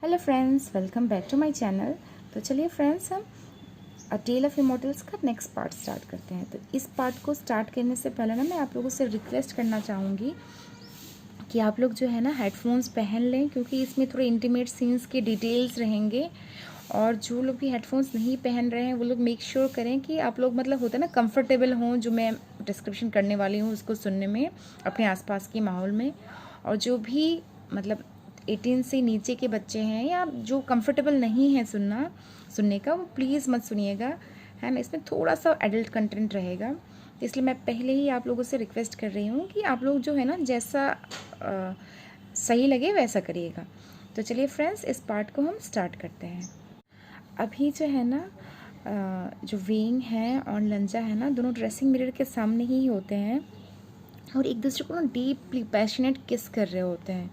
Hello friends, welcome back to my channel. तो चलिए friends, हम अ टेल ऑफ इमॉर्टल्स का नेक्स्ट पार्ट स्टार्ट करते हैं। तो इस पार्ट को स्टार्ट करने से पहले ना मैं आप लोगों से रिक्वेस्ट करना चाहूँगी कि आप लोग जो है ना हेडफोन्स पहन लें, क्योंकि इसमें थोड़े इंटीमेट सीन्स के डिटेल्स रहेंगे। और जो लोग भी हेडफोन्स नहीं पहन रहे हैं वो लोग मेक श्योर करें कि आप लोग मतलब होता है ना कंफर्टेबल हों, जो मैं डिस्क्रिप्शन करने वाली हूँ उसको सुनने में अपने आसपास के माहौल में। और जो भी मतलब 18 से नीचे के बच्चे हैं या जो कंफर्टेबल नहीं है सुनने का, वो प्लीज़ मत सुनिएगा, है ना। इसमें थोड़ा सा एडल्ट कंटेंट रहेगा, तो इसलिए मैं पहले ही आप लोगों से रिक्वेस्ट कर रही हूँ कि आप लोग जो है ना जैसा सही लगे वैसा करिएगा। तो चलिए फ्रेंड्स, इस पार्ट को हम स्टार्ट करते हैं। अभी जो है ना जो वेइंग है और लंजा है ना, दोनों ड्रेसिंग मिरर के सामने ही होते हैं और एक दूसरे को ना डीपली पैशनेट किस कर रहे होते हैं।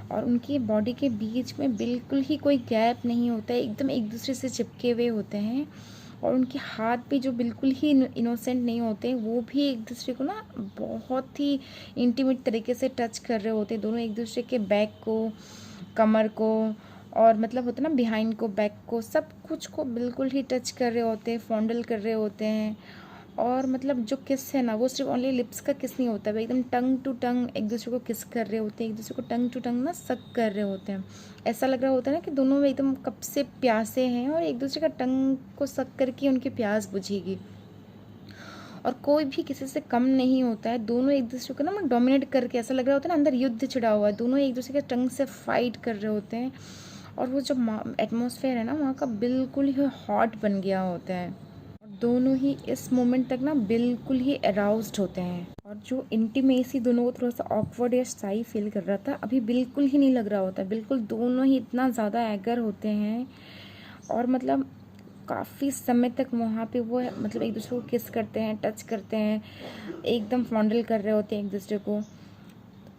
और उनकी बॉडी के बीच में बिल्कुल ही कोई गैप नहीं होता है, एकदम एक दूसरे से चिपके हुए होते हैं। और उनके हाथ भी जो बिल्कुल ही इनोसेंट नहीं होते, वो भी एक दूसरे को ना बहुत ही इंटीमेट तरीके से टच कर रहे होते हैं। दोनों एक दूसरे के बैक को, कमर को, और मतलब होता है ना बिहाइंड को, बैक को, सब कुछ को बिल्कुल ही टच कर रहे होते हैं, फॉन्डल कर रहे होते हैं। और मतलब जो किस है ना, वो सिर्फ ओनली लिप्स का किस नहीं होता है, एकदम टंग टू टंग एक दूसरे को किस कर रहे होते हैं, एक दूसरे को टंग टू टंग ना सक कर रहे होते हैं। ऐसा लग रहा होता है ना कि दोनों एकदम कब से प्यासे हैं और एक दूसरे का टंग को सक करके उनकी प्यास बुझेगी। और कोई भी किसी से कम नहीं होता है, दोनों एक दूसरे को ना डोमिनेट करके ऐसा लग रहा होता है ना अंदर युद्ध छिड़ा हुआ है, दोनों एक दूसरे के टंग से फाइट कर रहे होते हैं। और वो जो एटमॉस्फेयर है ना वहाँ का बिल्कुल ही हॉट बन गया होता है। और दोनों ही इस मोमेंट तक ना बिल्कुल ही अराउज्ड होते हैं। और जो इंटीमेसी दोनों को थोड़ा सा ऑकवर्ड या शाई फील कर रहा था, अभी बिल्कुल ही नहीं लग रहा होता, बिल्कुल दोनों ही इतना ज़्यादा एगर होते हैं। और मतलब काफ़ी समय तक वहाँ पे वो मतलब एक दूसरे को किस करते हैं, टच करते हैं, एकदम फॉन्डल कर रहे होते हैं एक दूसरे को।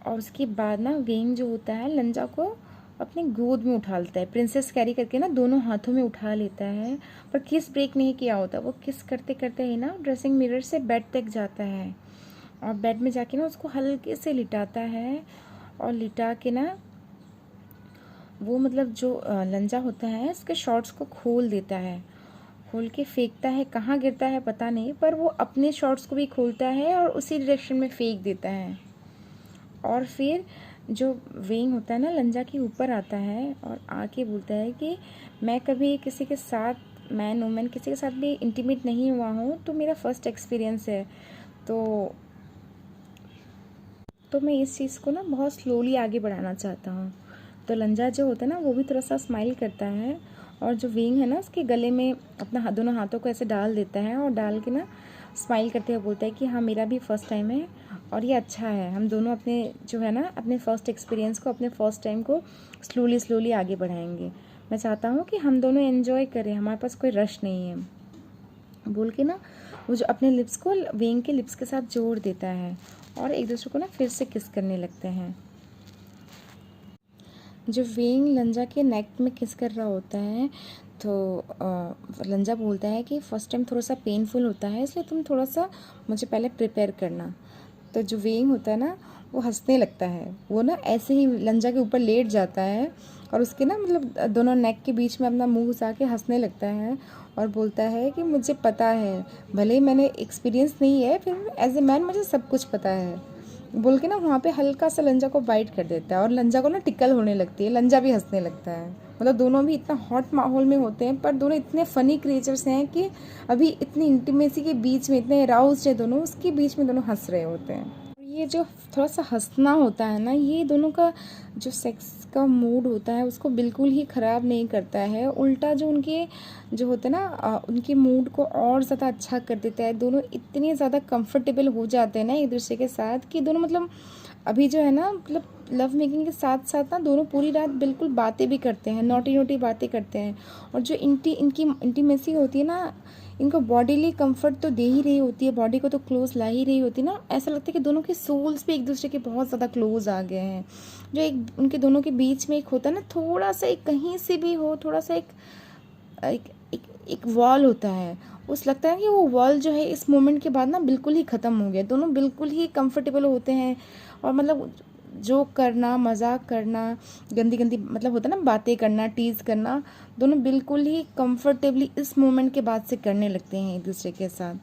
और उसके बाद ना वेइंग जो होता है लंजा को अपनी गोद में उठा लेता है, प्रिंसेस कैरी करके ना दोनों हाथों में उठा लेता है। पर किस ब्रेक नहीं किया होता, वो किस करते करते ही ना ड्रेसिंग मिरर से बेड तक जाता है और बेड में जाके ना उसको हल्के से लिटाता है। और लिटा के ना वो मतलब जो लंजा होता है उसके शॉर्ट्स को खोल देता है, खोल के फेंकता है, कहाँ गिरता है पता नहीं, पर वो अपने शॉर्ट्स को भी खोलता है और उसी डायरेक्शन में फेंक देता है। और फिर जो वेइंग होता है ना लंजा के ऊपर आता है और आके बोलता है कि मैं कभी किसी के साथ, मैन वुमेन किसी के साथ भी इंटीमेट नहीं हुआ हूँ, तो मेरा फर्स्ट एक्सपीरियंस है। तो मैं इस चीज़ को ना बहुत स्लोली आगे बढ़ाना चाहता हूँ। तो लंजा जो होता है ना वो भी थोड़ा सा स्माइल करता है और जो वेइंग है ना उसके गले में अपना दोनों हाथों को ऐसे डाल देता है और डाल के ना स्माइल करते हुए बोलता है कि हाँ मेरा भी फ़र्स्ट टाइम है और ये अच्छा है, हम दोनों अपने जो है ना अपने फ़र्स्ट एक्सपीरियंस को, अपने फ़र्स्ट टाइम को स्लोली स्लोली आगे बढ़ाएंगे। मैं चाहता हूँ कि हम दोनों एंजॉय करें, हमारे पास कोई रश नहीं है, बोल के ना वो जो अपने लिप्स को वेइंग के लिप्स के साथ जोड़ देता है और एक दूसरे को ना फिर से किस करने लगते हैं। जो वेइंग लंजा के नेक में किस कर रहा होता है, तो लंजा बोलता है कि फ़र्स्ट टाइम थोड़ा सा पेनफुल होता है, इसलिए तुम थोड़ा सा मुझे पहले प्रिपेयर करना। तो जो वेइंग होता है ना वो हंसने लगता है, वो ना ऐसे ही लंजा के ऊपर लेट जाता है और उसके ना मतलब दोनों नेक के बीच में अपना मुंह घुसा के हंसने लगता है और बोलता है कि मुझे पता है, भले ही मैंने एक्सपीरियंस नहीं है, फिर एज ए मैन मुझे सब कुछ पता है, बोल के ना वहाँ पे हल्का सा लंजा को बाइट कर देता है और लंजा को ना टिकल होने लगती है, लंजा भी हंसने लगता है। मतलब दोनों भी इतना हॉट माहौल में होते हैं, पर दोनों इतने फ़नी क्रिएचर्स हैं कि अभी इतनी इंटीमेसी के बीच में, इतने अराउज्ड है दोनों, उसके बीच में दोनों हंस रहे होते हैं। और ये जो थोड़ा सा हंसना होता है ना, ये दोनों का जो सेक्स का मूड होता है उसको बिल्कुल ही ख़राब नहीं करता है, उल्टा जो उनके जो होता है ना उनके मूड को और ज़्यादा अच्छा कर देता है। दोनों इतने ज़्यादा कंफर्टेबल हो जाते हैं ना एक दूसरे के साथ कि दोनों मतलब अभी जो है ना मतलब लव मेकिंग के साथ साथ ना दोनों पूरी रात बिल्कुल बातें भी करते हैं, नोटी नोटी बातें करते हैं। और जो इनकी इंटीमेसी होती है ना, इनको बॉडीली कंफर्ट तो दे ही रही होती है, बॉडी को तो क्लोज ला ही रही होती है ना, ऐसा लगता है कि दोनों के सोल्स भी एक दूसरे के बहुत ज़्यादा क्लोज आ गए हैं। जो एक उनके दोनों के बीच में एक होता है ना, थोड़ा सा एक कहीं से भी हो, थोड़ा सा एक एक एक, एक वॉल होता है, उस लगता है कि वो वॉल जो है इस मोमेंट के बाद ना बिल्कुल ही ख़त्म हो गया, दोनों बिल्कुल ही कंफर्टेबल होते हैं। और मतलब जोक करना, मजाक करना, गंदी गंदी मतलब होता है ना बातें करना, टीज़ करना, दोनों बिल्कुल ही कंफर्टेबली इस मोमेंट के बाद से करने लगते हैं एक दूसरे के साथ।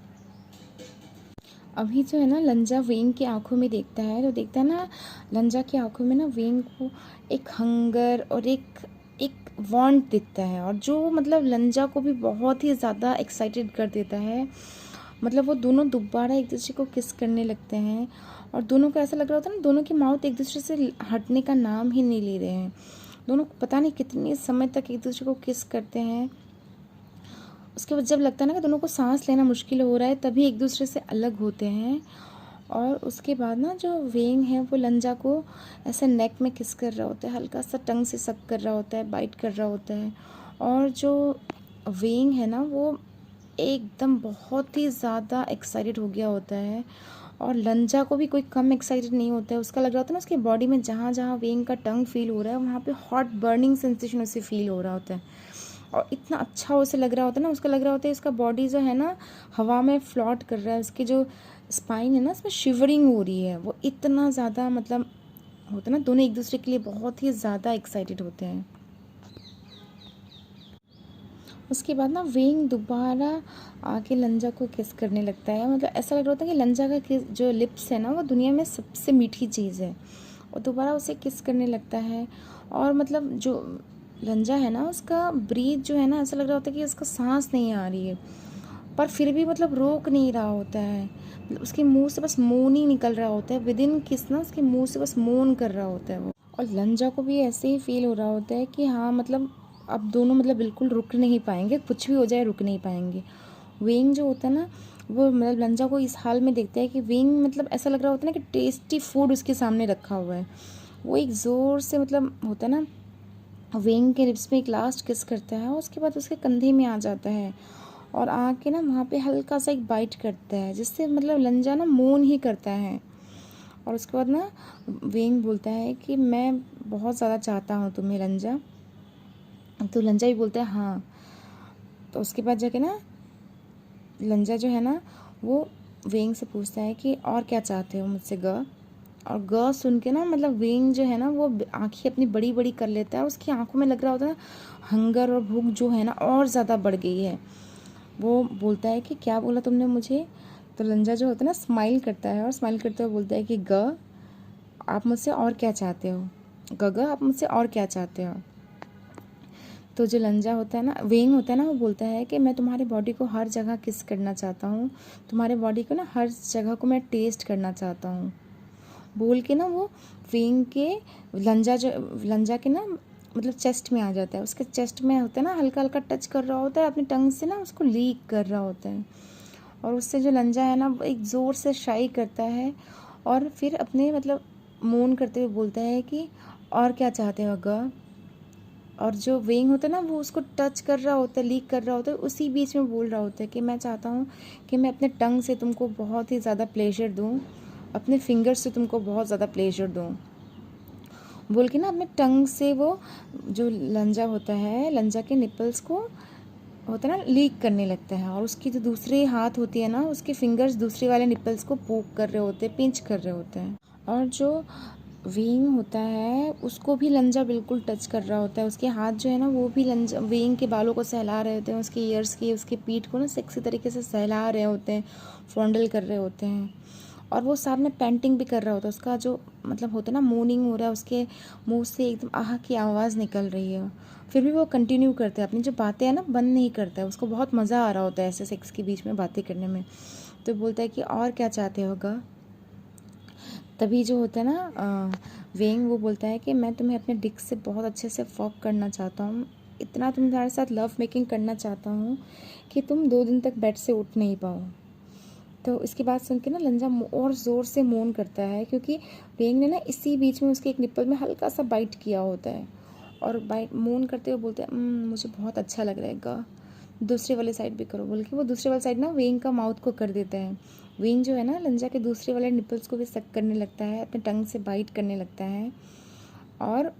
अभी जो है ना लंजा वेंग की आंखों में देखता है, तो देखता है ना लंजा की आंखों में ना वेंग को एक हंगर और एक एक वांट दिखता है, और जो मतलब लंजा को भी बहुत ही ज़्यादा एक्साइटेड कर देता है। मतलब वो दोनों दोबारा एक दूसरे को किस करने लगते हैं, और दोनों को ऐसा लग रहा होता है ना दोनों की माउथ एक दूसरे से हटने का नाम ही नहीं ले रहे हैं। दोनों पता नहीं कितने समय तक एक दूसरे को किस करते हैं। उसके बाद जब लगता है ना कि दोनों को सांस लेना मुश्किल हो रहा है, तभी एक दूसरे से अलग होते हैं। और उसके बाद ना जो वेंग है वो लंजा को ऐसे नेक में किस कर रहा होता है, हल्का सा टंग से सक कर रहा होता है, बाइट कर रहा होता है। और जो वेंग है ना वो एकदम बहुत ही ज़्यादा एक्साइटेड हो गया होता है, और लंजा को भी कोई कम एक्साइटेड नहीं होता है। उसका लग रहा होता है ना उसकी बॉडी में जहाँ जहाँ वेंग का टंग फील हो रहा है वहाँ पे हॉट बर्निंग सेंसेशन उसे फील हो रहा होता है, और इतना अच्छा उसे लग रहा होता है ना, उसका लग रहा होता है इसका बॉडी जो है ना हवा में फ्लॉट कर रहा है, उसकी जो स्पाइन है ना उसमें शिवरिंग हो रही है। वो इतना ज़्यादा मतलब होता है ना, दोनों एक दूसरे के लिए बहुत ही ज़्यादा एक्साइटेड होते हैं। उसके बाद ना वेंग दोबारा आके लंजा को किस करने लगता है। मतलब ऐसा लग रहा होता है कि लंजा का किस जो लिप्स है ना वो दुनिया में सबसे मीठी चीज़ है, और दोबारा उसे किस करने लगता है। और मतलब जो लंजा है ना उसका ब्रीथ जो है ना ऐसा लग रहा होता है कि उसका सांस नहीं आ रही है, पर फिर भी मतलब रोक नहीं रहा होता है। मतलब उसके मुंह से बस मोन ही निकल रहा होता है, विद इन किस ना उसके मुंह से बस मोन कर रहा होता है वो। और लंजा को भी ऐसे ही फील हो रहा होता है कि हाँ मतलब अब दोनों मतलब बिल्कुल रुक नहीं पाएंगे, कुछ भी हो जाए रुक नहीं पाएंगे। वेंग जो होता है ना वो मतलब लंजा को इस हाल में देखता है कि वेंग मतलब ऐसा लग रहा होता है ना कि टेस्टी फूड उसके सामने रखा हुआ है। वो एक ज़ोर से मतलब होता है ना वेंग के लिप्स में एक लास्ट किस करता है, और उसके बाद उसके कंधे में आ जाता है, और आके ना वहाँ पे हल्का सा एक बाइट करता है, जिससे मतलब लंजा ना मौन ही करता है। और उसके बाद ना वेंग बोलता है कि मैं बहुत ज़्यादा चाहता हूँ तुम्हें लंजा। तो लंजा भी बोलता है हाँ। तो उसके बाद जाके ना लंजा जो है ना वो वेंग से पूछता है कि और क्या चाहते हो मुझसे ग। और ग सुन के ना मतलब वेंग जो है ना वो आँखें अपनी बड़ी बड़ी कर लेता है, और उसकी आंखों में लग रहा होता है हंगर और भूख जो है ना और ज़्यादा बढ़ गई है। वो बोलता है कि क्या बोला तुमने मुझे। तो लंजा जो होता है ना स्माइल करता है, और स्माइल करते हुए बोलता है कि ग आप मुझसे और क्या चाहते हो, ग आप मुझसे और क्या चाहते हो। तो जो लंजा होता है ना वेंग होता है ना वो बोलता है कि मैं तुम्हारे बॉडी को हर जगह किस करना चाहता हूँ, तुम्हारे बॉडी को ना हर जगह को मैं टेस्ट करना चाहता हूँ। बोल के ना वो वेंग के लंजा के ना मतलब चेस्ट में आ जाता है, उसके चेस्ट में होता है ना हल्का हल्का टच कर रहा होता है, अपनी टंग से ना उसको लीक कर रहा होता है। और उससे जो लंजा है ना एक ज़ोर से शाई करता है, और फिर अपने मतलब मौन करते हुए बोलता है कि और क्या चाहते हो ग। और जो वेंग होता है ना वो उसको टच कर रहा होता है, लीक कर रहा होता है, उसी बीच में बोल रहा होता है कि मैं चाहता हूँ कि मैं अपने टंग से तुमको बहुत ही ज़्यादा प्लेजर दूँ, अपने फिंगर्स से तुमको बहुत ज़्यादा प्लेजर दूँ। बोल के ना अपने टंग से वो जो लंजा होता है लंजा के निपल्स को होता है ना लीक करने लगता है, और उसकी जो दूसरी हाथ होती है ना उसके फिंगर्स दूसरे वाले निपल्स को पोक कर रहे होते हैं, पिंच कर रहे होते हैं। और जो वेंग होता है उसको भी लंजा बिल्कुल टच कर रहा होता है, उसके हाथ जो है ना वो भी लंजा वेंग के बालों को सहला रहे होते हैं, उसके ईयर्स की उसके पीठ को ना सेक्सी तरीके से सहला रहे होते हैं, फॉन्डल कर रहे होते हैं। और वो साथ में पेंटिंग भी कर रहा होता है, उसका जो मतलब होता है ना मोर्निंग हो रहा है, उसके मुंह से एकदम आह की आवाज़ निकल रही है। फिर भी वो कंटिन्यू करता है अपनी जो बातें हैं ना बंद नहीं करता है, उसको बहुत मज़ा आ रहा होता है ऐसे सेक्स के बीच में बातें करने में। तो बोलता है कि और क्या चाहते होगा। तभी जो होता है ना वेंग वो बोलता है कि मैं तुम्हें अपने डिक से बहुत अच्छे से फॉक करना चाहता हूँ, इतना तुम्हारे साथ लव मेकिंग करना चाहता हूँ कि तुम 2 दिन तक बेड से उठ नहीं पाओ। तो इसकी बात सुन के ना लंजा और ज़ोर से मोन करता है, क्योंकि वेंग ने ना इसी बीच में उसके एक निप्पल में हल्का सा बाइट किया होता है, और बाइट मोन करते हुए बोलते हैं मुझे बहुत अच्छा लग रहा है गा, दूसरे वाले साइड भी करो। बोल के वो दूसरे वाले साइड ना वेंग का माउथ को कर देता है। वेंग जो है ना लंजा के दूसरे वाले निपल्स को भी सक करने लगता है, अपने टंग से बाइट करने लगता है। और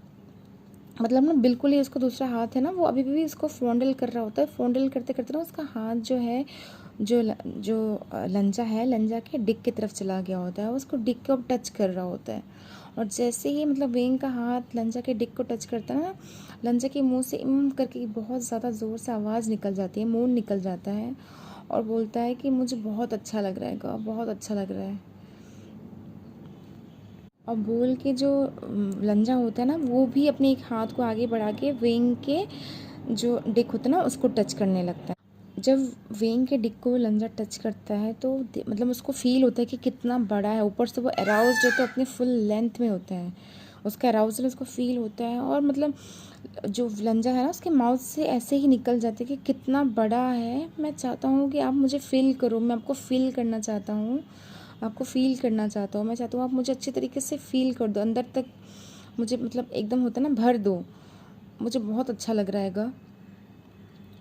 मतलब ना बिल्कुल ही उसको दूसरा हाथ है ना वो अभी भी उसको फॉन्डल कर रहा होता है। फॉन्डल करते करते ना उसका हाथ जो है जो लंजा है लंजा के डिक की तरफ चला गया होता है, उसको डिक को टच कर रहा होता है। और जैसे ही मतलब वेंग का हाथ लंजा के डिक को टच करता है ना, लंजा के मुंह से करके बहुत ज़्यादा ज़ोर से आवाज़ निकल जाती है, मौन निकल जाता है और बोलता है कि मुझे बहुत अच्छा लग रहा है गा, बहुत अच्छा लग रहा है। और बोल के जो लंजा होता है ना, वो भी अपने एक हाथ को आगे बढ़ा के वेंग के जो डिक होता है ना उसको टच करने लगता है। जब वेंग के डिक को लंजा टच करता है तो मतलब उसको फील होता है कि कितना बड़ा है। ऊपर से वो अराउज्ड है तो अपने फुल लेंथ में होता है, उसका अराउजल उसको फील होता है। और मतलब जो लंजा है ना उसके माउथ से ऐसे ही निकल जाते हैं कि कितना बड़ा है। मैं चाहता हूँ कि आप मुझे फील करो, मैं आपको फील करना चाहता हूँ, आपको फील करना चाहता हूँ। मैं चाहता हूँ आप मुझे अच्छी तरीके से फील कर दो, अंदर तक मुझे मतलब एकदम होता है ना भर दो, मुझे बहुत अच्छा लग रहा है।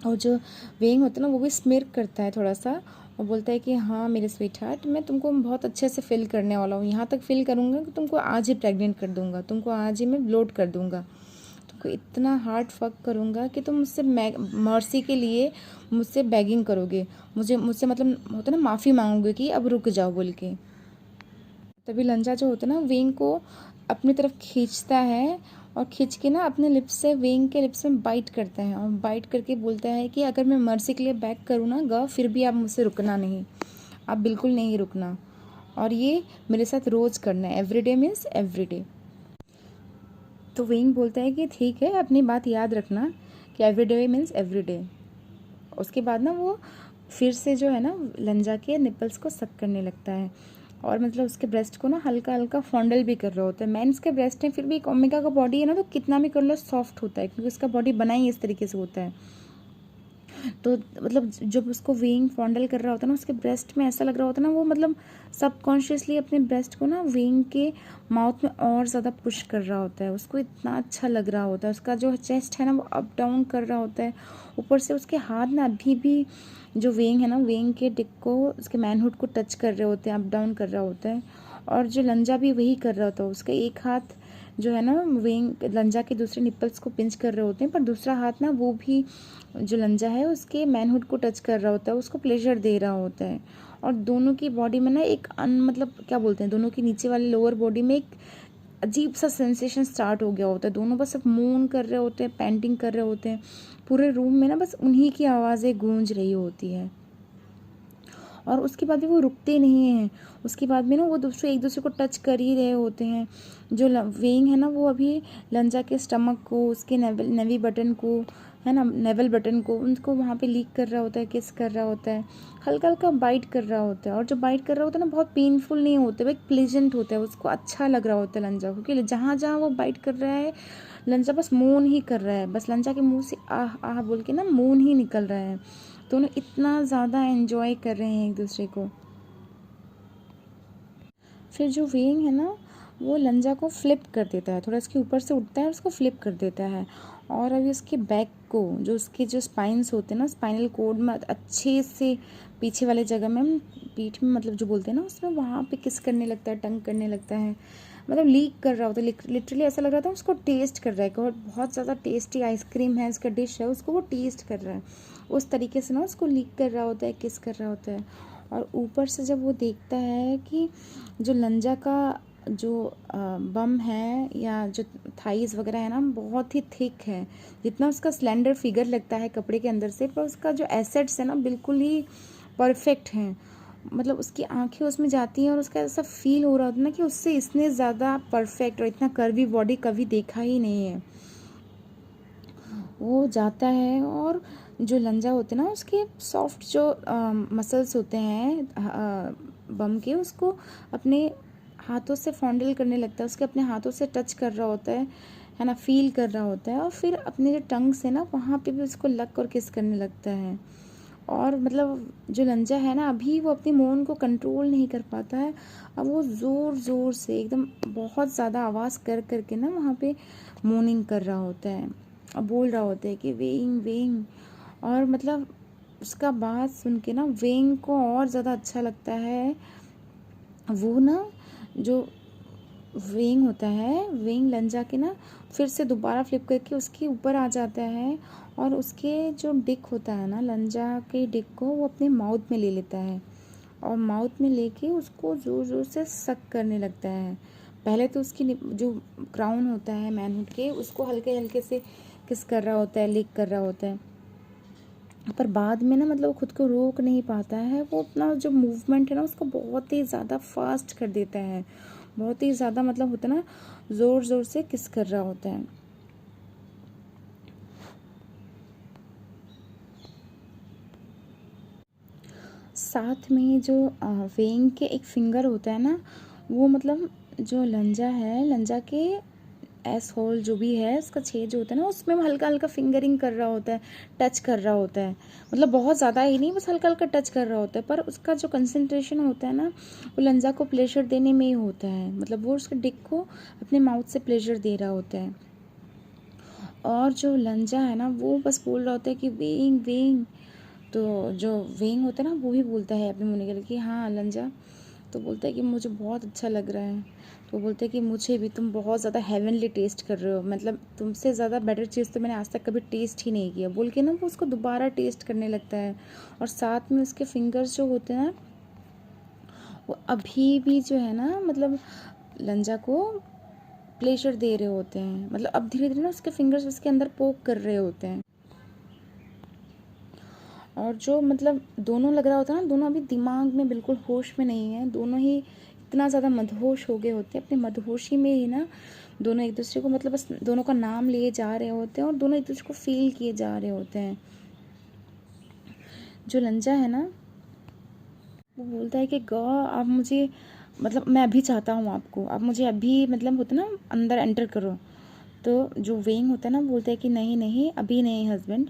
और जो वेइंग होता है ना वो भी स्मिर्क करता है थोड़ा सा और बोलता है कि हाँ मेरे स्वीट हार्ट, मैं तुमको बहुत अच्छे से फिल करने वाला हूँ, यहाँ तक फिल करूँगा कि तुमको आज ही प्रेग्नेंट कर दूँगा, तुमको आज ही मैं लोड कर दूँगा, तुमको इतना हार्ड फक करूँगा कि तुम मुझसे मर्सी के लिए मुझसे बेगिंग करोगे, मुझसे मतलब होता है ना माफ़ी मांगोगे कि अब रुक जाओ बोल के। तभी लंजा जो होता है ना वेंग को अपनी तरफ खींचता है और खींच के ना अपने लिप्स से वेंग के लिप्स में बाइट करता है और बाइट करके बोलता है कि अगर मैं मर्सी के लिए बैक करूँ ना गा, फिर भी आप मुझसे रुकना नहीं, आप बिल्कुल नहीं रुकना, और ये मेरे साथ रोज़ करना है, एवरीडे मीन्स एवरीडे। तो वेंग बोलता है कि ठीक है, अपनी बात याद रखना कि एवरीडे मीन्स एवरीडे। उसके बाद ना वो फिर से जो है ना लंजा के निपल्स को सक करने लगता है और मतलब उसके ब्रेस्ट को ना हल्का हल्का फॉन्डल भी कर रहा होता है। मेंस के ब्रेस्ट हैं, फिर भी एक ओमेगा का बॉडी है ना, तो कितना भी कर लो सॉफ्ट होता है क्योंकि उसका बॉडी बना ही इस तरीके से होता है। तो मतलब जब उसको वेइंग फॉन्डल कर रहा होता है ना उसके ब्रेस्ट में, ऐसा लग रहा होता है ना वो मतलब सबकॉन्शियसली अपने ब्रेस्ट को ना वेइंग के माउथ में और ज़्यादा पुश कर रहा होता है। उसको इतना अच्छा लग रहा होता है, उसका जो चेस्ट है ना वो अप डाउन कर रहा होता है। ऊपर से उसके हाथ ना अभी भी जो वेइंग है ना वेइंग के डिक को उसके मैनहुड को टच कर रहे होते हैं, अप डाउन कर रहा होता है। और जो लंजा भी वही कर रहा होता है, उसका एक हाथ जो है ना वेइंग लंजा के दूसरे निपल्स को पिंच कर रहे होते हैं, पर दूसरा हाथ ना वो भी जो लंजा है उसके मैनहुड को टच कर रहा होता है, उसको प्लेजर दे रहा होता है। और दोनों की बॉडी में ना एक मतलब क्या बोलते हैं, दोनों की नीचे वाले लोअर बॉडी में एक अजीब सा सेंसेशन स्टार्ट हो गया होता है। दोनों बस अब मून कर रहे होते हैं, पेंटिंग कर रहे होते हैं, पूरे रूम में ना बस उन्हीं की आवाज़ें गूंज रही होती है। और उसके बाद भी वो रुकते नहीं हैं, उसके बाद में ना वो दूसरे एक दूसरे को टच कर ही रहे होते हैं। जो वेइंग है ना वो अभी लंजा के स्टमक को, उसके नेवी बटन को है ना, नेवल बटन को, उनको वहाँ पे लीक कर रहा होता है, किस कर रहा होता है, हल्का हल्का बाइट कर रहा होता है। और जो बाइट कर रहा होता है ना बहुत पेनफुल नहीं होता है, वो एक प्लेजेंट होता है, उसको अच्छा लग रहा होता है लंजा को, क्योंकि जहाँ जहाँ वो बाइट कर रहा है लंजा बस मौन ही कर रहा है, बस लंजा के मुंह से आह आह बोल के ना मौन ही निकल रहा है। दोनों इतना ज़्यादा एंजॉय कर रहे हैं एक दूसरे को। फिर जो वेइंग है ना वो लंजा को फ्लिप कर देता है, थोड़ा इसके ऊपर से उठता है और उसको फ्लिप कर देता है। और अभी उसके बैक को जो उसके जो स्पाइंस होते हैं ना, स्पाइनल कोड में अच्छे से पीछे वाले जगह में, पीठ में मतलब जो बोलते हैं ना उसमें, वहाँ पे किस करने लगता है, टंग करने लगता है, मतलब लीक कर रहा होता है। लिटरली ऐसा लग रहा था उसको टेस्ट कर रहा है, और बहुत ज़्यादा टेस्टी आइसक्रीम है उसका डिश है, उसको वो टेस्ट कर रहा है। उस तरीके से ना उसको लीक कर रहा होता है, किस कर रहा होता है। और ऊपर से जब वो देखता है कि जो लंजा का जो बम है या जो थाइस वगैरह है ना बहुत ही थिक है, जितना उसका स्लेंडर फिगर लगता है कपड़े के अंदर से, पर उसका जो एसेट्स है ना बिल्कुल ही परफेक्ट हैं। मतलब उसकी आंखें उसमें जाती हैं और उसका ऐसा फील हो रहा होता है ना कि उससे इसने ज़्यादा परफेक्ट और इतना कर्वी बॉडी कभी देखा ही नहीं है। वो जाता है और जो लंजा होते हैं ना उसके सॉफ्ट जो मसल्स होते हैं बम के, उसको अपने हाथों से फॉन्डल करने लगता है, उसके अपने हाथों से टच कर रहा होता है ना, फील कर रहा होता है। और फिर अपने जो टंग से ना वहाँ पे भी उसको लग और किस करने लगता है। और मतलब जो लंजा है ना अभी वो अपनी मौन को कंट्रोल नहीं कर पाता है, अब वो ज़ोर ज़ोर से एकदम बहुत ज़्यादा आवाज़ कर करके ना वहाँ पे मोर्निंग कर रहा होता है और बोल रहा होता है कि वेइंग वेइंग। और मतलब उसका बात सुन के ना वेइंग को और ज़्यादा अच्छा लगता है। वो ना जो वेइंग होता है, वेइंग लंजा के ना फिर से दोबारा फ्लिप करके उसके ऊपर आ जाता है और उसके जो डिक होता है ना लंजा के डिक को वो अपने माउथ में ले लेता है और माउथ में लेके उसको ज़ोर ज़ोर से सक करने लगता है, पहले तो उसकी जो क्राउन होता है मैनहुड के, उसको हल्के हल्के से किस कर रहा होता है, लिक कर रहा होता है, पर बाद में ना मतलब वो खुद को रोक नहीं पाता है। वो अपना जो मूवमेंट है ना उसको बहुत ही ज़्यादा फास्ट कर देता है, बहुत ही ज़्यादा मतलब होता है ना, ज़ोर ज़ोर से किस कर रहा होता है। साथ में जो वेंग के एक फिंगर होता है ना, वो मतलब जो लंजा है, लंजा के एस होल जो भी है उसका छेद जो होता है ना, उसमें वो हल्का हल्का फिंगरिंग कर रहा होता है, टच कर रहा होता है, मतलब बहुत ज़्यादा ही नहीं, बस हल्का हल्का टच कर रहा होता है। पर उसका जो कंसंट्रेशन होता है ना, वो लंजा को प्लेजर देने में ही होता है, मतलब वो उसके डिक को अपने माउथ से प्लेजर दे रहा होता है। और जो लंजा है ना वो बस बोल रहा होता है कि वेंग वेंग। तो जो वेंग होता है ना वो भी बोलता है अपने मुंह निकल कि हाँ लंजा। तो बोलता है कि मुझे बहुत अच्छा लग रहा है। तो बोलते हैं कि मुझे भी, तुम बहुत ज़्यादा हेवनली टेस्ट कर रहे हो, मतलब तुमसे ज़्यादा बेटर चीज़ तो मैंने आज तक कभी टेस्ट ही नहीं किया, बोल के ना वो उसको दोबारा टेस्ट करने लगता है। और साथ में उसके फिंगर्स जो होते हैं ना, वो अभी भी जो है ना मतलब लंजा को प्लेजर दे रहे होते हैं, मतलब अब धीरे धीरे ना उसके फिंगर्स उसके अंदर पोक कर रहे होते हैं। और जो मतलब दोनों लग रहा होता है ना, दोनों अभी दिमाग में बिल्कुल होश में नहीं है, दोनों ही इतना ज़्यादा मदहोश हो गए होते हैं, अपनी मदहोशी में ही ना दोनों एक दूसरे को मतलब बस दोनों का नाम लिए जा रहे होते हैं और दोनों एक दूसरे को फील किए जा रहे होते हैं। जो लंजा है ना वो बोलता है कि गॉ आप मुझे, मतलब मैं अभी चाहता हूँ आपको, आप मुझे अभी मतलब होता ना अंदर एंटर करो। तो जो वेंग होता है ना बोलता है कि नहीं नहीं अभी नहीं हस्बैंड,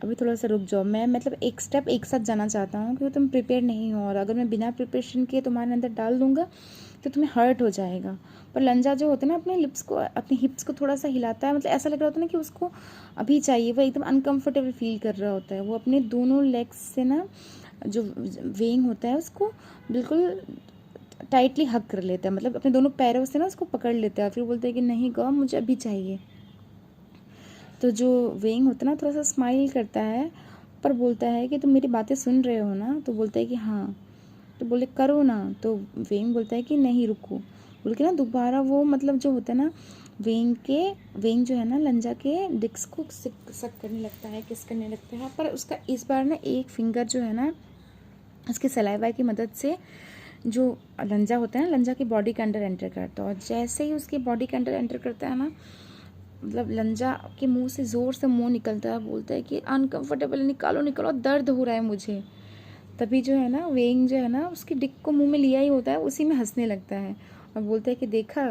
अभी थोड़ा सा रुक जाओ, मैं मतलब एक स्टेप एक साथ जाना चाहता हूँ क्योंकि तुम प्रिपेयर नहीं हो, और अगर मैं बिना प्रिपरेशन के तुम्हारे अंदर डाल दूंगा तो तुम्हें हर्ट हो जाएगा। पर लंजा जो होता है ना अपने लिप्स को, अपने हिप्स को थोड़ा सा हिलाता है, मतलब ऐसा लग रहा होता है ना कि उसको अभी चाहिए, वो एकदम अनकंफर्टेबल फील कर रहा होता है। वो अपने दोनों लेग्स से ना जो वेंग होता है उसको बिल्कुल टाइटली हग कर लेता है, मतलब अपने दोनों पैरों से ना उसको पकड़ लेता है, फिर बोलता है कि नहीं गॉ मुझे अभी चाहिए। तो जो वेंग होता है ना थोड़ा सा स्माइल करता है, पर बोलता है कि तुम मेरी बातें सुन रहे हो ना, तो बोलता है कि हाँ। तो बोले करो ना, तो वेंग बोलता है कि नहीं रुको, बोल के ना दोबारा वो मतलब जो होता है ना वेंग जो है ना लंजा के डिक्स को सक करने लगता है, किस करने लगता है, पर उसका इस बार ना एक फिंगर जो है ना उसके सलाइवा की मदद से जो लंजा होता है ना लंजा की बॉडी के अंदर एंटर करता है, और जैसे ही उसकी बॉडी के अंदर एंटर करता है ना, मतलब लंजा के मुंह से ज़ोर से मुंह निकलता है, बोलता है कि अनकंफर्टेबल, निकालो निकालो दर्द हो रहा है मुझे। तभी जो है ना वेंग जो है ना उसकी डिक को मुंह में लिया ही होता है, उसी में हंसने लगता है और बोलता है कि देखा।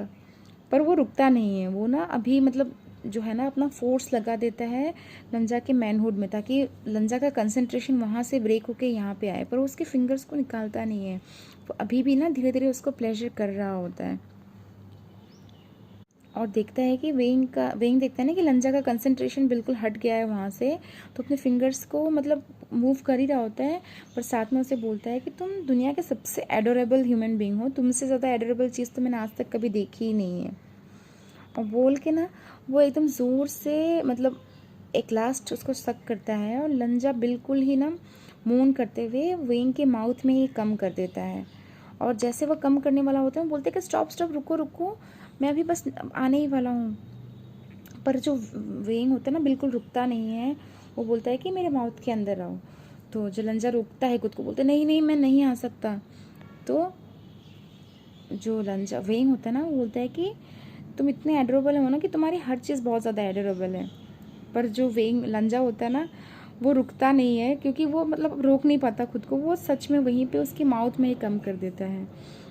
पर वो रुकता नहीं है, वो ना अभी मतलब जो है ना अपना फोर्स लगा देता है लंजा के मैनहुड में, ताकि लंजा का कंसंट्रेशन वहाँ से ब्रेक होके यहाँ पे आए, पर वो उसके फिंगर्स को निकालता नहीं है। वो अभी भी ना धीरे धीरे उसको प्लेजर कर रहा होता है। और देखता है कि वेंग देखता है ना कि लंजा का कंसंट्रेशन बिल्कुल हट गया है वहाँ से, तो अपने फिंगर्स को मतलब मूव कर ही रहा होता है, पर साथ में उसे बोलता है कि तुम दुनिया के सबसे एडोरेबल ह्यूमन बीइंग हो, तुमसे ज़्यादा एडोरेबल चीज़ तो मैंने आज तक कभी देखी ही नहीं है। और बोल के ना वो एकदम ज़ोर से मतलब एक लास्ट उसको सक करता है, और लंजा बिल्कुल ही ना मून करते हुए वेंग के माउथ में ही कम कर देता है। और जैसे वो कम करने वाला होता है बोलते हैं कि स्टॉप स्टॉप रुको रुको, मैं अभी बस आने ही वाला हूँ। पर जो वेंग होता है ना बिल्कुल रुकता नहीं है, वो बोलता है कि मेरे माउथ के अंदर आओ। तो जो लंजा रोकता है खुद को, बोलते नहीं नहीं मैं नहीं आ सकता। तो जो लंजा वेंग होता है ना वो बोलता है कि तुम इतने एडोरेबल हो ना कि तुम्हारी हर चीज़ बहुत ज़्यादा एडोरेबल है। पर जो वेंग लंजा होता है ना वो रुकता नहीं है, क्योंकि वो मतलब रोक नहीं पाता खुद को, वो सच में वहीं पे उसकी माउथ में ही कम कर देता है।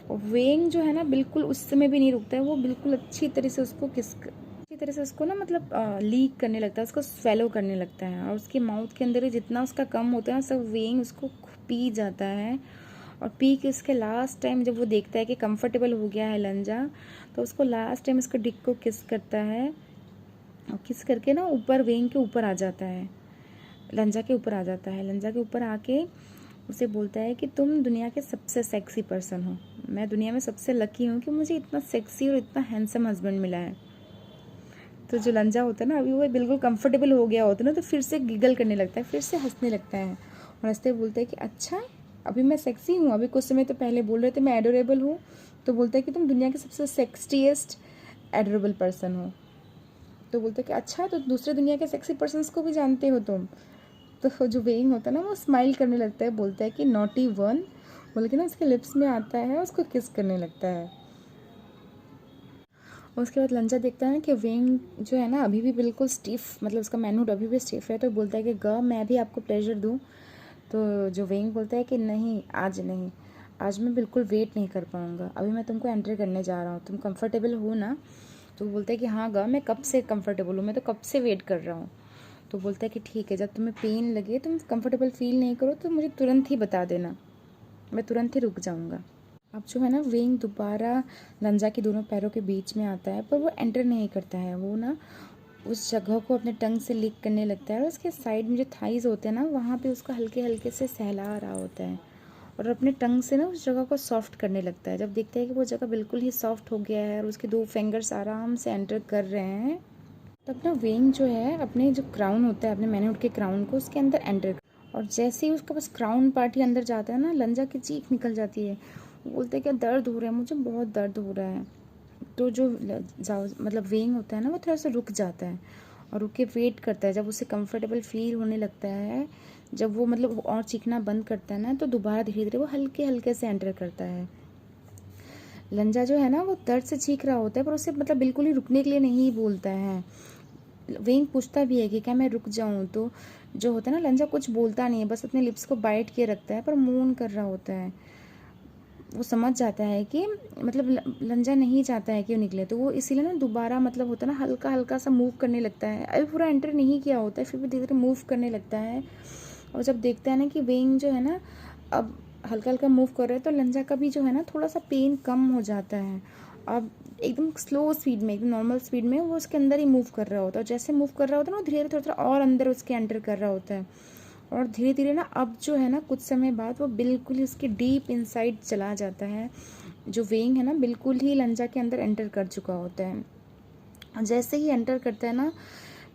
और वेंग जो है ना बिल्कुल उस समय भी नहीं रुकता है, वो बिल्कुल अच्छी तरह से उसको अच्छी तरह से उसको ना मतलब लीक करने लगता है, उसको स्वेलो करने लगता है, और उसके माउथ के अंदर ही जितना उसका कम होता है ना सब वेंग उसको पी जाता है। और पी के उसके लास्ट टाइम जब वो देखता है कि कंफर्टेबल हो गया है लंजा, तो उसको लास्ट टाइम उसको डिक को किस करता है, और किस करके ना ऊपर वेंग के ऊपर आ जाता है, लंजा के ऊपर आ जाता है। लंजा के ऊपर आके उसे बोलता है कि तुम दुनिया के सबसे सेक्सी पर्सन हो, मैं दुनिया में सबसे लकी हूँ कि मुझे इतना सेक्सी और इतना हैंडसम हस्बैंड मिला है। तो जो लंजा होता है ना अभी वो बिल्कुल कंफर्टेबल हो गया होता है ना, तो फिर से गिगल करने लगता है, फिर से हंसने लगता है, और हंसते बोलता है कि अच्छा अभी मैं सेक्सी हूँ, अभी कुछ समय तो पहले बोल रहे थे मैं एडोरेबल हूँ, तो बोलता है कि तुम दुनिया के सबसे सेक्सीएस्ट एडोरेबल पर्सन हो। तो बोलते हैं कि अच्छा, तो दूसरे दुनिया के सेक्सी पर्सन्स को भी जानते हो तुम। तो जो वेइंग होता है ना वो स्माइल करने लगता है, बोलता है कि नॉटी वन, बोल के ना उसके लिप्स में आता है, उसको किस करने लगता है। उसके बाद लंजा देखता है ना कि वेइंग जो है ना अभी भी बिल्कुल स्टिफ, मतलब उसका मैनहुड अभी भी स्टिफ है। तो बोलता है कि मैं भी आपको प्लेजर दूँ। तो जो वेइंग बोलता है कि नहीं, आज नहीं, आज मैं बिल्कुल वेट नहीं कर पाऊँगा, अभी मैं तुमको एंटर करने जा रहा हूँ, तुम कंफर्टेबल हो ना। तो बोलता है कि हाँ मैं कब से कंफर्टेबल हूँ, मैं तो कब से वेट कर रहा हूँ। तो बोलता है कि ठीक है, जब तुम्हें पेन लगे, तुम कंफर्टेबल फील नहीं करो तो मुझे तुरंत ही बता देना, मैं तुरंत ही रुक जाऊँगा। अब जो है ना वेइंग दोबारा लंजा के दोनों पैरों के बीच में आता है, पर वो एंटर नहीं करता है। वो ना उस जगह को अपने टंग से लिक करने लगता है और उसके साइड में जो थाइज होते हैं ना वहाँ पे उसको हल्के हल्के से सहला रहा होता है और अपने टंग से ना उस जगह को सॉफ्ट करने लगता है। जब देखता है कि वो जगह बिल्कुल ही सॉफ्ट हो गया है और उसके 2 फिंगर्स आराम से एंटर कर रहे हैं, तब ना वेइंग जो है अपने जो क्राउन होता है, अपने मैनहुड के क्राउन को उसके अंदर एंटर, और जैसे ही उसका बस क्राउन पार्ट ही अंदर जाता है ना, लंजा की चीख निकल जाती है। वो बोलते हैं कि दर्द हो रहा है, मुझे बहुत दर्द हो रहा है। तो जो मतलब वेइंग होता है ना वो थोड़ा सा रुक जाता है और रुक के वेट करता है। जब उसे कंफर्टेबल फील होने लगता है, जब वो मतलब और चीखना बंद करता है ना, तो दोबारा धीरे धीरे वो हल्के हल्के से एंटर करता है। लंजा जो है ना वो दर्द से चीख रहा होता है, पर उसे मतलब बिल्कुल ही रुकने के लिए नहीं बोलता है। वेइंग पूछता भी है कि क्या मैं रुक जाऊं, तो जो होता है ना लंजा कुछ बोलता नहीं है, बस अपने लिप्स को बाइट किए रखता है, पर मून कर रहा होता है। वो समझ जाता है कि मतलब लंजा नहीं चाहता है कि वो निकले, तो वो इसीलिए ना दोबारा मतलब होता है ना हल्का हल्का सा मूव करने लगता है। अभी पूरा एंटर नहीं किया होता है, फिर भी धीरे धीरे मूव करने लगता है। और जब देखता है ना कि वेइंग जो है ना अब हल्का हल्का मूव कर रहा है, तो लंजा का भी जो है ना थोड़ा सा पेन कम हो जाता है। अब एकदम स्लो स्पीड में, एकदम नॉर्मल स्पीड में वो उसके अंदर ही मूव कर रहा होता है, और जैसे मूव कर रहा होता है ना वो धीरे धीरे थोड़ा थोड़ा और अंदर उसके एंटर कर रहा होता है। और धीरे धीरे ना अब जो है ना कुछ समय बाद वो बिल्कुल ही उसके डीप इनसाइड चला जाता है। जो वेइंग है ना बिल्कुल ही लंजा के अंदर एंटर कर चुका होता है। जैसे ही एंटर करता है ना,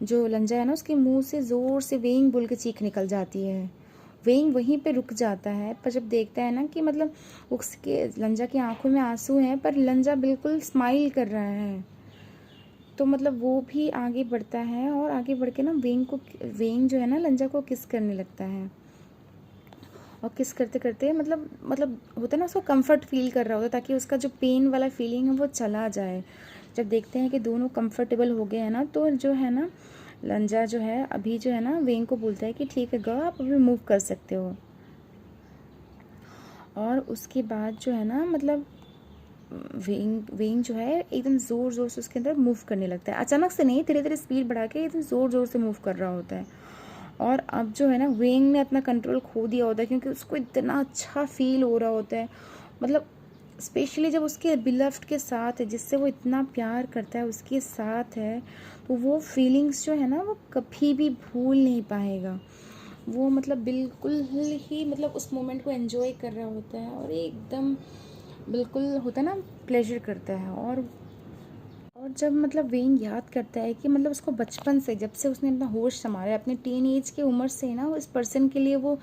जो लंजा है ना उसके मुंह से ज़ोर से वेइंग बोल के चीख निकल जाती है। वेइंग वहीं पे रुक जाता है, पर जब देखता है ना कि मतलब उसके लंजा की आंखों में आंसू हैं, पर लंजा बिल्कुल स्माइल कर रहा है, तो मतलब वो भी आगे बढ़ता है और आगे बढ़ के ना वेइंग जो है ना लंजा को किस करने लगता है। और किस करते करते मतलब होता है ना उसको कंफर्ट फील कर रहा होता है, ताकि उसका जो पेन वाला फीलिंग है वो चला जाए। जब देखते हैं कि दोनों कंफर्टेबल हो गए हैं ना, तो जो है ना लंजा जो है अभी जो है ना वेइंग को बोलता है कि ठीक है आप अभी मूव कर सकते हो। और उसके बाद जो है ना मतलब वेइंग जो है एकदम ज़ोर ज़ोर से उसके अंदर मूव करने लगता है। अचानक से नहीं, धीरे धीरे स्पीड बढ़ा के एकदम ज़ोर ज़ोर से मूव कर रहा होता है। और अब जो है ना वेइंग ने अपना कंट्रोल खो दिया होता है, क्योंकि उसको इतना अच्छा फील हो रहा होता है। मतलब स्पेशली जब उसके बिलव्ड के साथ है, जिससे वो इतना प्यार करता है, उसके साथ है, तो वो फीलिंग्स जो है ना वो कभी भी भूल नहीं पाएगा। वो मतलब बिल्कुल ही मतलब उस मोमेंट को एंजॉय कर रहा होता है और एकदम बिल्कुल होता है ना प्लेजर करता है। और जब मतलब वेइंग याद करता है कि मतलब उसको बचपन से, जब से उसने अपना होश संभाला अपने टीन एज की उम्र से ना, इस पर्सन के लिए वो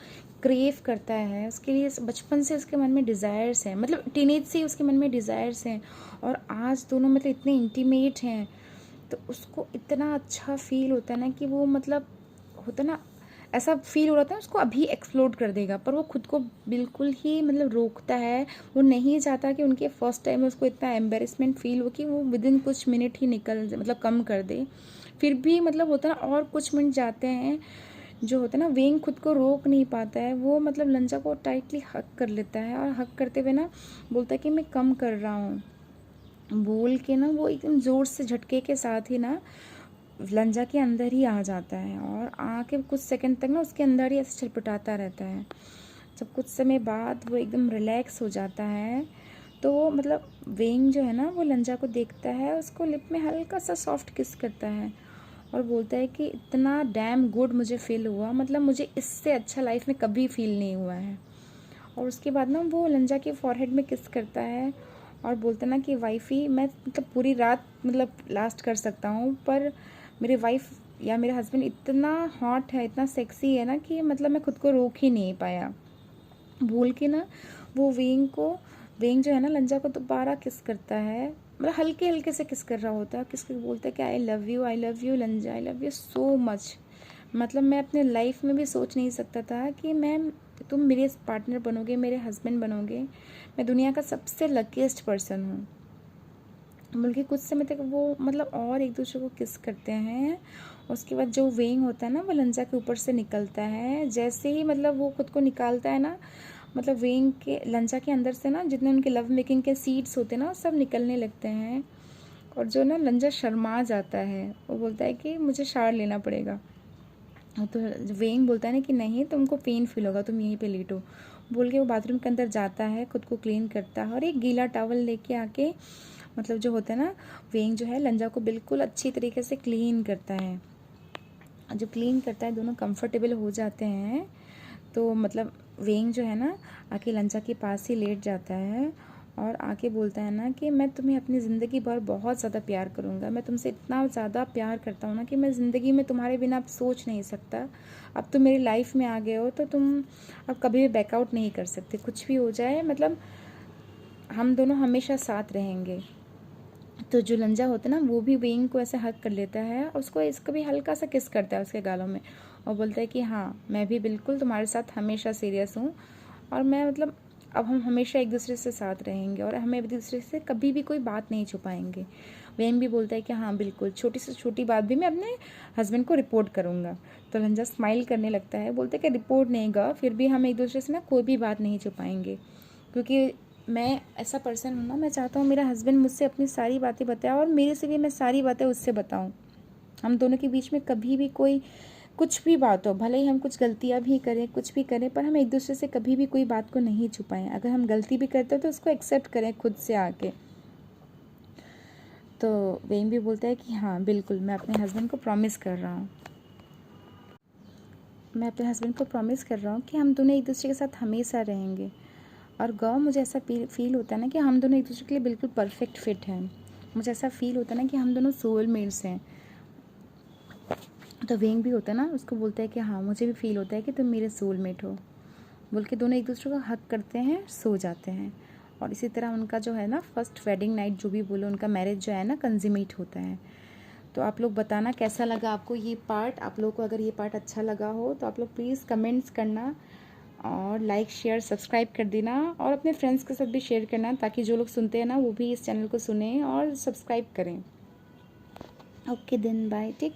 क्रेव करता है, उसके लिए बचपन से उसके मन में डिज़ायर्स हैं, मतलब टीन एज से ही उसके मन में डिज़ायर्स हैं, और आज दोनों मतलब इतने इंटीमेट हैं, तो उसको इतना अच्छा फील होता है ना कि वो मतलब होता ना ऐसा फील हो रहा था उसको अभी एक्सप्लोड कर देगा, पर वो खुद को बिल्कुल ही मतलब रोकता है। वो नहीं चाहता कि उनके फर्स्ट टाइम में उसको इतना एम्बेरसमेंट फील हो कि वो विद इन कुछ मिनट ही निकल मतलब कम कर दे। फिर भी मतलब होता ना और कुछ मिनट जाते हैं, जो होता है ना वेइंग खुद को रोक नहीं पाता है, वो मतलब लंजा को टाइटली हक कर लेता है, और हक करते हुए ना बोलता है कि मैं कम कर रहा हूँ बोल के ना वो एकदम ज़ोर से झटके के साथ ही ना लंजा के अंदर ही आ जाता है, और आके कुछ सेकंड तक ना उसके अंदर ही ऐसे छटपटाता रहता है। जब कुछ समय बाद वो एकदम रिलैक्स हो जाता है, तो वो मतलब वेइंग जो है ना वो लंजा को देखता है, उसको लिप में हल्का सा सॉफ्ट किस करता है और बोलता है कि इतना डैम गुड मुझे फील हुआ, मतलब मुझे इससे अच्छा लाइफ में कभी फील नहीं हुआ है। और उसके बाद ना वो लंजा के फॉरहेड में किस करता है और बोलता ना कि वाइफ़ी, मैं मतलब पूरी रात मतलब लास्ट कर सकता हूँ, पर मेरे वाइफ या मेरे हस्बैंड इतना हॉट है, इतना सेक्सी है ना कि मतलब मैं खुद को रोक ही नहीं पाया बोल के ना वो वेइंग को वेंग जो है ना लंजा को दोबारा किस करता है, मतलब हल्के हल्के से किस कर रहा होता है, किस बोलता है कि I love you लंजा, I love you so much. मतलब मैं अपने लाइफ में भी सोच नहीं सकता था कि तुम मेरे पार्टनर बनोगे, मेरे हस्बैंड बनोगे, मैं दुनिया का सबसे लकीस्ट पर्सन हूँ। बल्कि कुछ समय तक वो मतलब और एक दूसरे को किस करते हैं। उसके बाद जो वेंग होता है ना वो लंजा के ऊपर से निकलता है। जैसे ही मतलब वो खुद को निकालता है ना, मतलब वेंग के लंजा के अंदर से ना जितने उनके लव मेकिंग के सीड्स होते हैं ना सब निकलने लगते हैं। और जो ना लंजा शर्मा जाता है, वो बोलता है कि मुझे शावर लेना पड़ेगा। तो वेंग बोलता है ना कि नहीं, तुमको पेन फील होगा, तुम यहीं पे लेटो बोल के वो बाथरूम के अंदर जाता है, खुद को क्लीन करता है और एक गीला टॉवल लेके आके मतलब जो होता है ना, वेंग जो है लंजा को बिल्कुल अच्छी तरीके से क्लीन करता है। जब क्लीन करता है दोनों कंफर्टेबल हो जाते हैं तो मतलब वेंग जो है ना आके लंजा के पास ही लेट जाता है और आके बोलता है ना कि मैं तुम्हें अपनी ज़िंदगी भर बहुत ज़्यादा प्यार करूँगा, मैं तुमसे इतना ज़्यादा प्यार करता हूँ ना कि मैं ज़िंदगी में तुम्हारे बिना अब सोच नहीं सकता। अब तुम मेरी लाइफ में आ गए हो तो तुम अब कभी भी बैकआउट नहीं कर सकते, कुछ भी हो जाए मतलब हम दोनों हमेशा साथ रहेंगे। तो जो लंजा होता है ना वो भी वेंग को ऐसे हग कर लेता है और उसको इसको भी हल्का सा किस करता है उसके गालों में और बोलता है कि हाँ मैं भी बिल्कुल तुम्हारे साथ हमेशा सीरियस हूँ और मैं मतलब अब हम हमेशा एक दूसरे से साथ रहेंगे और हमें एक दूसरे से कभी भी कोई बात नहीं छुपाएंगे। वेंग भी बोलता है कि हाँ बिल्कुल, छोटी से छोटी बात भी मैं अपने हस्बैंड को रिपोर्ट करूँगा। तो लंजा स्माइल करने लगता है, बोलते कि रिपोर्ट नहीं गा, फिर भी हम एक दूसरे से ना कोई भी बात नहीं छुपाएंगे, क्योंकि मैं ऐसा पर्सन हूँ ना, मैं चाहता हूँ मेरा हस्बैंड मुझसे अपनी सारी बातें बताए और मेरे से भी मैं सारी बातें उससे बताऊँ। हम दोनों के बीच में कभी भी कोई कुछ भी बात हो, भले ही हम कुछ गलतियाँ भी करें, कुछ भी करें, पर हम एक दूसरे से कभी भी कोई बात को नहीं छुपाएं। अगर हम गलती भी करते हो तो उसको एक्सेप्ट करें खुद से आके। तो वेंग भी बोलता है कि हाँ बिल्कुल, मैं अपने हस्बैंड को प्रॉमिस कर रहा हूँ, मैं अपने हस्बैंड को प्रॉमिस कर रहा हूँ कि हम दोनों एक दूसरे के साथ हमेशा रहेंगे। और गौ मुझे ऐसा फील होता है ना कि हम दोनों एक दूसरे के लिए बिल्कुल परफेक्ट फिट हैं। मुझे ऐसा फील होता है ना कि हम दोनों सोलमेट्स हैं। तो वेंग भी होता है ना, उसको बोलता है कि हाँ मुझे भी फील होता है कि तुम मेरे सोलमेट हो, बोल के दोनों एक दूसरे को हक करते हैं, सो जाते हैं। और इसी तरह उनका जो है ना फर्स्ट वेडिंग नाइट जो भी बोलो, उनका मैरिज जो है ना कंज्यूमेट होता है। तो आप लोग बताना कैसा लगा आपको ये पार्ट। आप लोग को अगर ये पार्ट अच्छा लगा हो तो आप लोग प्लीज़ कमेंट्स करना और लाइक शेयर सब्सक्राइब कर देना और अपने फ्रेंड्स के साथ भी शेयर करना, ताकि जो लोग सुनते हैं ना वो भी इस चैनल को सुने और सब्सक्राइब करें। Okay then bye, take